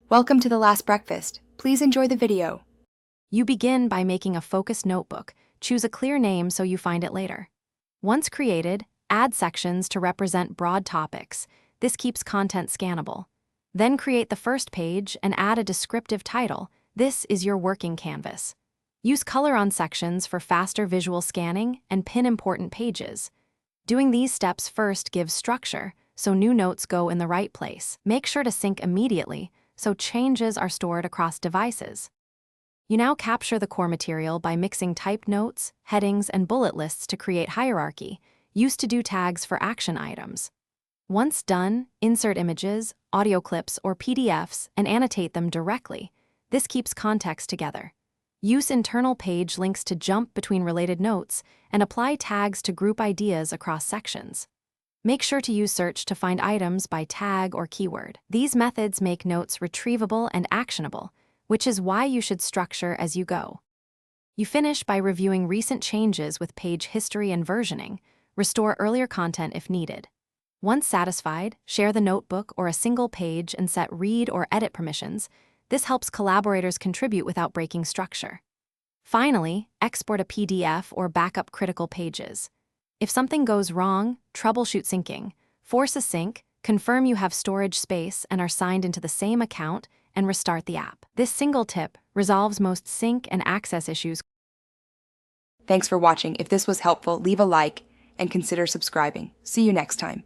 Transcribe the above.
Welcome to the last breakfast. Please enjoy the video. You begin by making a focused notebook. Choose a clear name so you find it later. Once created, add sections to represent broad topics. This keeps content scannable. Then create the first page and add a descriptive title. This is your working canvas. Use color-on sections for faster visual scanning and pin important pages. Doing these steps first gives structure, so new notes go in the right place. Make sure to sync immediately, so changes are stored across devices. You now capture the core material by mixing typed notes, headings, and bullet lists to create hierarchy. Use to-do tags for action items. Once done, insert images, audio clips, or PDFs and annotate them directly. This keeps context together. Use internal page links to jump between related notes and apply tags to group ideas across sections. Make sure to use search to find items by tag or keyword. These methods make notes retrievable and actionable, which is why you should structure as you go. You finish by reviewing recent changes with page history and versioning. Restore earlier content if needed. Once satisfied, share the notebook or a single page and set read or edit permissions. This helps collaborators contribute without breaking structure. Finally, export a PDF or backup critical pages. If something goes wrong, troubleshoot syncing. Force a sync, confirm you have storage space and are signed into the same account, and restart the app. This single tip resolves most sync and access issues. Thanks for watching. If this was helpful, leave a like and consider subscribing. See you next time.